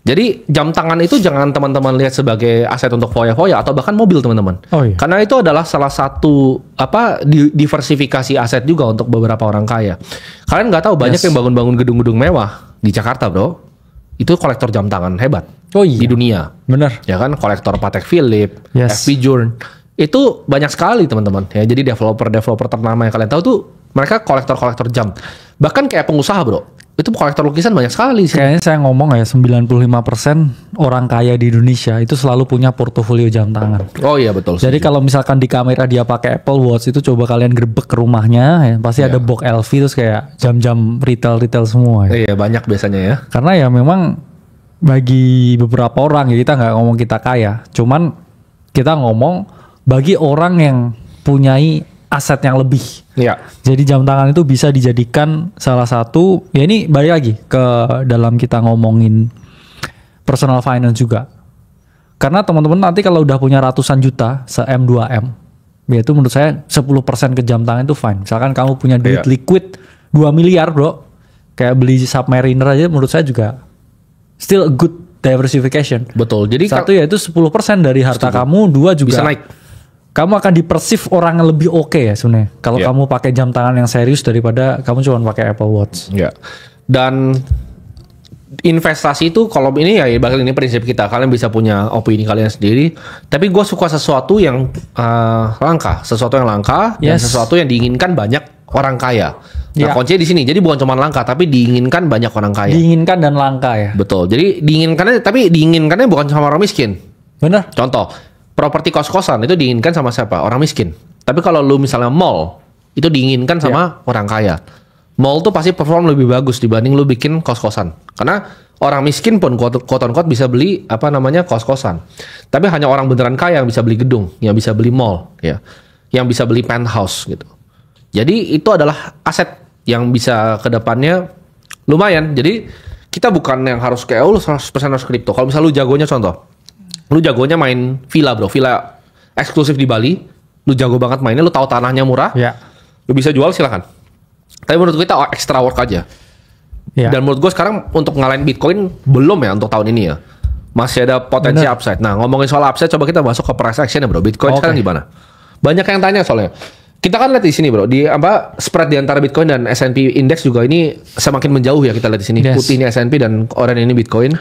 Jadi jam tangan itu jangan teman-teman lihat sebagai aset untuk foya-foya atau bahkan mobil teman-teman. Oh, iya. Karena itu adalah salah satu diversifikasi aset juga untuk beberapa orang kaya. Kalian nggak tahu banyak yang bangun-bangun gedung-gedung mewah di Jakarta, bro. Itu kolektor jam tangan hebat. Oh iya. Di dunia. Bener. Ya kan, kolektor Patek Philippe, Yes. FP Journe. Itu banyak sekali teman-teman. Ya, jadi developer ternama yang kalian tahu tuh mereka kolektor jam. Bahkan kayak pengusaha, bro. Itu kolektor lukisan banyak sekali sih. Kayaknya saya ngomong ya 95% orang kaya di Indonesia itu selalu punya portofolio jam tangan. Oh iya betul. Jadi kalau misalkan di kamera dia pakai Apple Watch itu coba kalian grebek ke rumahnya ya, pasti ada box LV terus kayak jam-jam retail semua ya. Iya banyak biasanya ya. Karena ya memang bagi beberapa orang ya kita nggak ngomong kita kaya, cuman kita ngomong bagi orang yang punyai aset yang lebih. Iya. Jadi jam tangan itu bisa dijadikan salah satu, ya ini balik lagi ke dalam kita ngomongin personal finance juga. Karena teman-teman nanti kalau udah punya ratusan juta, se-M 2M, ya itu menurut saya 10% ke jam tangan itu fine. Misalkan kamu punya duit liquid 2 miliar bro, kayak beli Submariner aja menurut saya juga still a good diversification. Betul. Jadi satu ya itu 10% dari harta kamu, dua juga bisa naik. Kamu akan dipersif orang yang lebih oke ya sebenarnya. Kalau kamu pakai jam tangan yang serius daripada kamu cuma pakai Apple Watch. Ya. Dan investasi itu kalau ini ya bakal ini prinsip kita. Kalian bisa punya opini kalian sendiri. Tapi gue suka sesuatu yang langka, dan sesuatu yang diinginkan banyak orang kaya. Nah kuncinya di sini. Jadi bukan cuma langka, tapi diinginkan banyak orang kaya. Diinginkan dan langka ya. Betul. Jadi diinginkannya bukan sama orang miskin. Bener. Contoh, properti kos-kosan itu diinginkan sama siapa? Orang miskin. Tapi kalau lu misalnya mall, itu diinginkan sama orang kaya. Mall tuh pasti perform lebih bagus dibanding lu bikin kos-kosan. Karena orang miskin pun quote-unquote bisa beli kos-kosan. Tapi hanya orang beneran kaya yang bisa beli gedung, yang bisa beli mall, ya, yang bisa beli penthouse gitu. Jadi itu adalah aset yang bisa ke depannya lumayan. Jadi kita bukan yang harus kayak lu 100% harus kripto. Kalau misalnya lu jagonya contoh, lu jagonya main villa bro, villa eksklusif di Bali, lu jago banget mainnya, lu tahu tanahnya murah, lu bisa jual silakan. Tapi menurut kita extra work aja. Dan menurut gue sekarang untuk ngalahin Bitcoin belum ya untuk tahun ini ya, masih ada potensi upside. Nah ngomongin soal upside, coba kita masuk ke price action ya bro. Bitcoin sekarang gimana? Banyak yang tanya soalnya. Kita kan lihat di sini bro, di spread di antara Bitcoin dan S&P Index juga ini semakin menjauh ya, kita lihat di sini. Putih ini S&P dan oranye ini Bitcoin.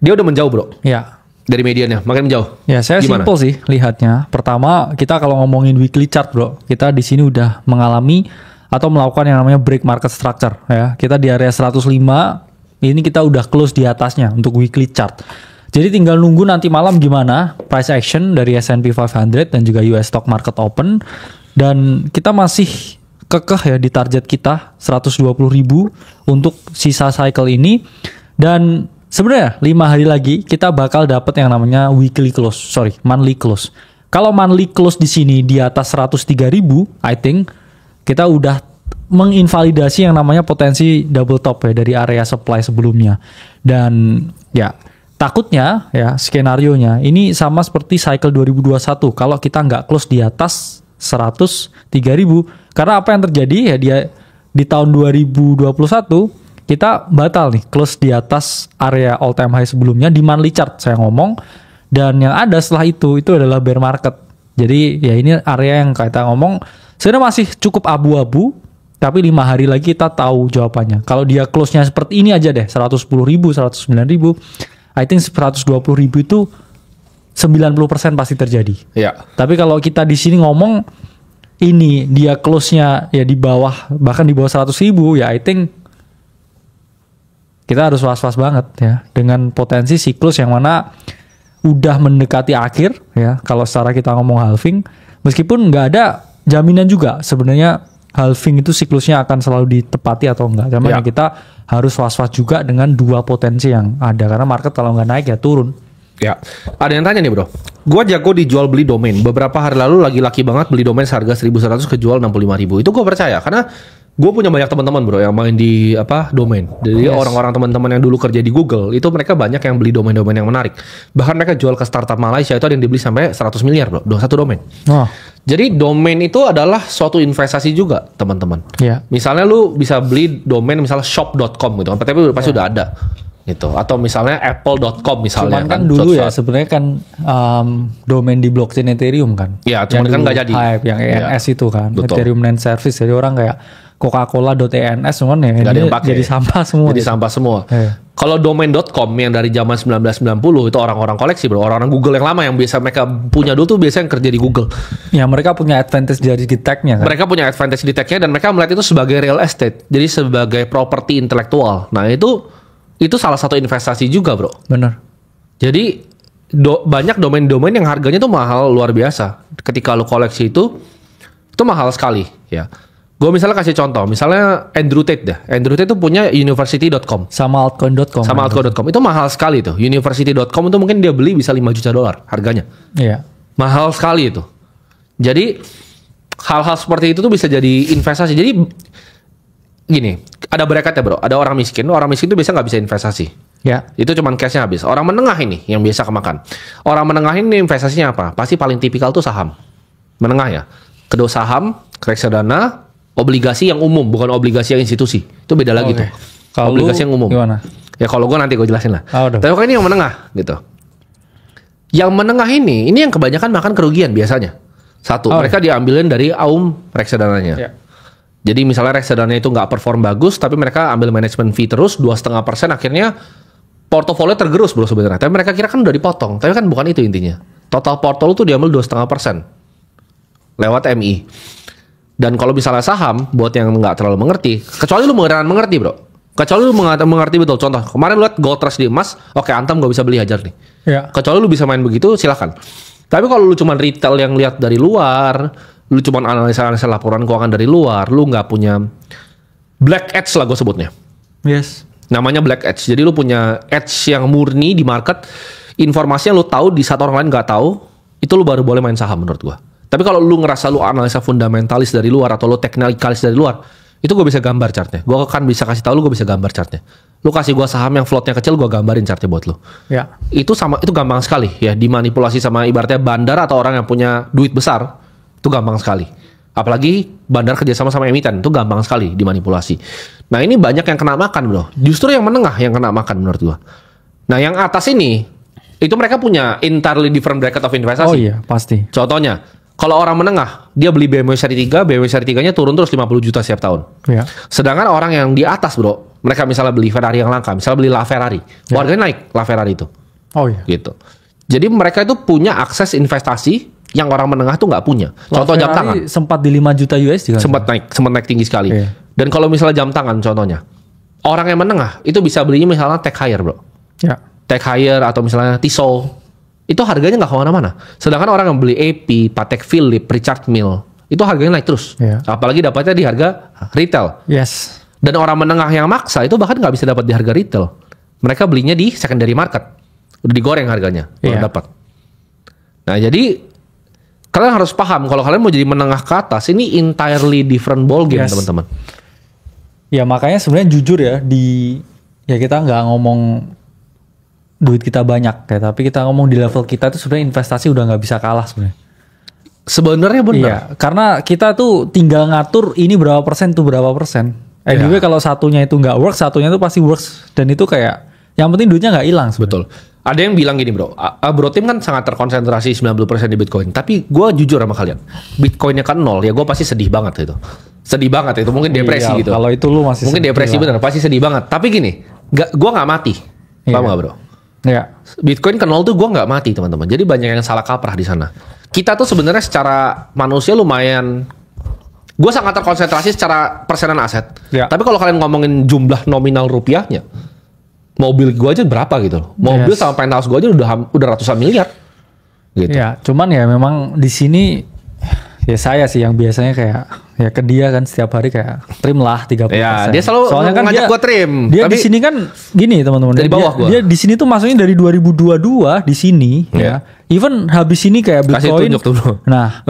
Dia udah menjauh bro. Iya. Dari mediannya makin menjauh. Ya saya simple sih lihatnya. Pertama kita kalau ngomongin weekly chart bro, kita di sini udah mengalami atau melakukan yang namanya break market structure ya. Kita di area 105, ini kita udah close di atasnya untuk weekly chart. Jadi tinggal nunggu nanti malam gimana price action dari S&P 500 dan juga US stock market open, dan kita masih kekeh ya di target kita 120.000 untuk sisa cycle ini. Dan sebenarnya 5 hari lagi kita bakal dapat yang namanya monthly close. Kalau monthly close di sini di atas 103.000, I think kita udah menginvalidasi yang namanya potensi double top ya dari area supply sebelumnya. Dan ya takutnya ya skenarionya ini sama seperti cycle 2021 kalau kita nggak close di atas 103.000. Karena apa yang terjadi ya dia di tahun 2021 kita batal nih close di atas area all time high sebelumnya di monthly chart saya ngomong, dan yang ada setelah itu adalah bear market. Jadi ya ini area yang kita ngomong sebenarnya masih cukup abu-abu, tapi 5 hari lagi kita tahu jawabannya. Kalau dia close-nya seperti ini aja deh, 110.000, 109.000, I think 120.000 itu 90% pasti terjadi. Iya. Tapi kalau kita di sini ngomong ini dia close-nya ya di bawah, bahkan di bawah 100.000, ya I think kita harus was-was banget ya dengan potensi siklus yang mana udah mendekati akhir ya. Kalau secara kita ngomong halving, meskipun nggak ada jaminan juga sebenarnya halving itu siklusnya akan selalu ditepati atau enggak. Cuman ya kita harus was-was juga dengan dua potensi yang ada, karena market kalau nggak naik ya turun. Ya, ada yang tanya nih bro, gue jago dijual beli domain. Beberapa hari lalu lagi laki banget beli domain seharga 1.100 kejual 65.000. Itu gue percaya karena gue punya banyak teman-teman bro yang main di domain. Jadi orang-orang teman-teman yang dulu kerja di Google itu mereka banyak yang beli domain-domain yang menarik. Bahkan mereka jual ke startup Malaysia itu ada yang dibeli sampai 100 miliar bro, satu domain. Jadi domain itu adalah suatu investasi juga teman-teman. Misalnya lu bisa beli domain misalnya shop.com gitu kan, tapi pasti udah ada. gitu. Atau misalnya apple.com misalnya. Cuman kan dulu ya sebenarnya kan domain di blockchain Ethereum kan. Ya, cuman kan nggak jadi. Hype yang ENS itu kan. Betul. Ethereum Name Service. Jadi orang kayak Coca-Cola.ens cuman ya Nggak ada ini yang pakai. jadi sampah semua. Jadi gitu. sampah semua. Iya. Kalau domain.com yang dari zaman 1990 itu orang-orang koleksi bro. Orang-orang Google yang lama yang biasa mereka punya dulu tuh biasanya yang kerja di Google. Ya mereka punya advantage dari tag-nya kan. Mereka punya advantage di tag-nya dan mereka melihat itu sebagai real estate. Jadi sebagai properti intelektual. Nah itu salah satu investasi juga bro. Bener. Jadi banyak domain-domain yang harganya tuh mahal luar biasa. Ketika lu koleksi itu mahal sekali ya. Gue misalnya kasih contoh, misalnya Andrew Tate dah. Andrew Tate tuh punya university.com. Sama altcoin.com. Sama altcoin.com. Itu mahal sekali tuh. University.com itu mungkin dia beli bisa 5 juta dolar harganya. Iya. Mahal sekali itu. Jadi hal-hal seperti itu tuh bisa jadi investasi. Jadi gini, ada bracketnya bro. Ada orang miskin tuh biasa nggak bisa investasi. Ya. Itu cuman cashnya habis. Orang menengah ini yang biasa kemakan. Orang menengah ini investasinya apa? Pasti paling tipikal tuh saham. Menengah ya. Kedua saham, reksadana, obligasi yang umum, bukan obligasi yang institusi. Itu beda lagi tuh. Kalau Obligasi yang umum. Gimana? Ya kalau gue nanti gue jelasin lah. Udah. Tapi ini yang menengah gitu. Yang menengah ini yang kebanyakan makan kerugian biasanya. Satu, mereka diambilin dari reksadananya. Ya. Jadi misalnya reksadananya itu nggak perform bagus, tapi mereka ambil management fee terus 2,5%, akhirnya portofolio tergerus bro sebenarnya. Tapi mereka kira kan udah dipotong, tapi kan bukan itu intinya. Total portfolio tuh diambil 2,5% lewat MI. Dan kalau misalnya saham, buat yang nggak terlalu mengerti, kecuali lu beneran mengerti bro, kecuali lu mengerti betul. Contoh, kemarin lu liat gold rush di emas, oke Antam gak bisa beli hajar nih. Ya. Kecuali lu bisa main begitu, silakan. Tapi kalau lu cuman retail yang lihat dari luar, lu cuman analisa laporan keuangan dari luar, lu nggak punya black edge lah gue sebutnya. Yes. Namanya black edge. Jadi lu punya edge yang murni di market, informasi yang lu tahu di saat orang lain nggak tahu, itu lu baru boleh main saham menurut gue. Tapi kalau lu ngerasa lu analisa fundamentalis dari luar atau lu teknikalis dari luar, itu gue bisa gambar chartnya. Gue kan bisa kasih tahu lu, gue bisa gambar chartnya. Lu kasih gue saham yang floatnya kecil, gue gambarin chartnya buat lu. Ya. Itu gampang sekali ya, dimanipulasi sama ibaratnya bandar atau orang yang punya duit besar, itu gampang sekali. Apalagi bandar kerjasama sama emiten, itu gampang sekali dimanipulasi. Nah ini banyak yang kena makan bro. Justru yang menengah yang kena makan menurut gue. Nah yang atas ini, itu mereka punya entirely different bracket of investasi. Oh iya pasti. Contohnya, kalau orang menengah, dia beli BMW seri 3, BMW seri 3-nya turun terus 50 juta setiap tahun. Ya. Sedangkan orang yang di atas bro, mereka misalnya beli Ferrari yang langka, misalnya beli LaFerrari, harganya naik LaFerrari itu. Oh iya. Gitu. Jadi mereka itu punya akses investasi yang orang menengah tuh nggak punya. Contoh jam tangan. Sempat di 5 juta USD kan? Sempat naik tinggi sekali. Iya. Dan kalau misalnya jam tangan contohnya, orang yang menengah itu bisa belinya misalnya Tech Heuer bro. Ya. Tech Heuer atau misalnya Tissot. Itu harganya nggak kemana-mana. Sedangkan orang yang beli AP, Patek Philippe, Richard Mille, itu harganya naik terus. Iya. Apalagi dapatnya di harga retail. Yes. Dan orang menengah yang maksa itu bahkan nggak bisa dapat di harga retail. Mereka belinya di secondary market. Udah digoreng harganya. Baru dapat. Nah jadi kalian harus paham kalau kalian mau jadi menengah ke atas, ini entirely different ball game teman-teman. Ya makanya sebenarnya jujur ya kita nggak ngomong duit kita banyak ya, tapi kita ngomong di level kita tuh sebenarnya investasi udah nggak bisa kalah sebenarnya. Sebenarnya benar. Iya, karena kita tuh tinggal ngatur ini berapa persen tuh berapa persen. Anyway kalau satunya itu nggak works, satunya itu pasti works, dan itu kayak yang penting duitnya nggak hilang. Betul. Ada yang bilang gini bro, bro tim kan sangat terkonsentrasi 90% di Bitcoin. Tapi gue jujur sama kalian, Bitcoinnya kan 0 ya gue pasti sedih banget itu. Sedih banget itu, mungkin depresi gitu. Kalau itu lu masih mungkin depresi bener, pasti sedih banget. Tapi gini, gue nggak mati, paham nggak bro? Ya. Bitcoin ke 0 tuh gue nggak mati teman-teman. Jadi banyak yang salah kaprah di sana. Kita tuh sebenarnya secara manusia lumayan, gue sangat terkonsentrasi secara persenan aset. Ya. Tapi kalau kalian ngomongin jumlah nominal rupiahnya, mobil gue aja berapa gitu loh. Mobil sama penthouse gue aja udah ratusan miliar. Gitu. Ya, cuman ya memang di sini ya saya sih yang biasanya kayak ya ke dia kan setiap hari kayak trim lah 30%. Ya, dia selalu soalnya kan ngajak gue trim. Dia tapi di sini kan gini teman-teman. dari bawah gua. Dia di sini tuh masuknya dari 2022 di sini ya. Even habis ini kayak kasih Bitcoin. tunjuk dulu. Nah,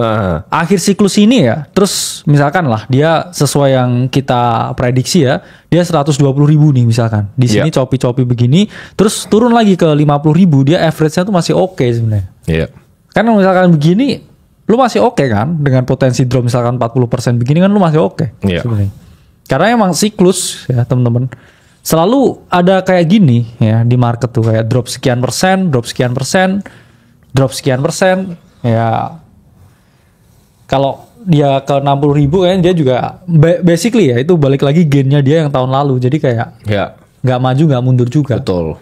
akhir siklus ini ya, terus misalkan lah dia sesuai yang kita prediksi ya, dia 120.000 nih misalkan. Di sini copi-copi begini, terus turun lagi ke 50.000, dia average-nya tuh masih oke sebenarnya. Iya. Karena misalkan begini, lu masih oke kan dengan potensi drop misalkan 40% begini kan lu masih oke Iya. sebenarnya. Karena emang siklus ya teman-teman. selalu ada kayak gini ya di market tuh, kayak drop sekian persen, drop sekian persen, drop sekian persen. Ya kalau dia ke 60.000 kan dia juga basically ya itu balik lagi gainnya dia yang tahun lalu. Jadi kayak Ya, nggak maju nggak mundur juga. betul.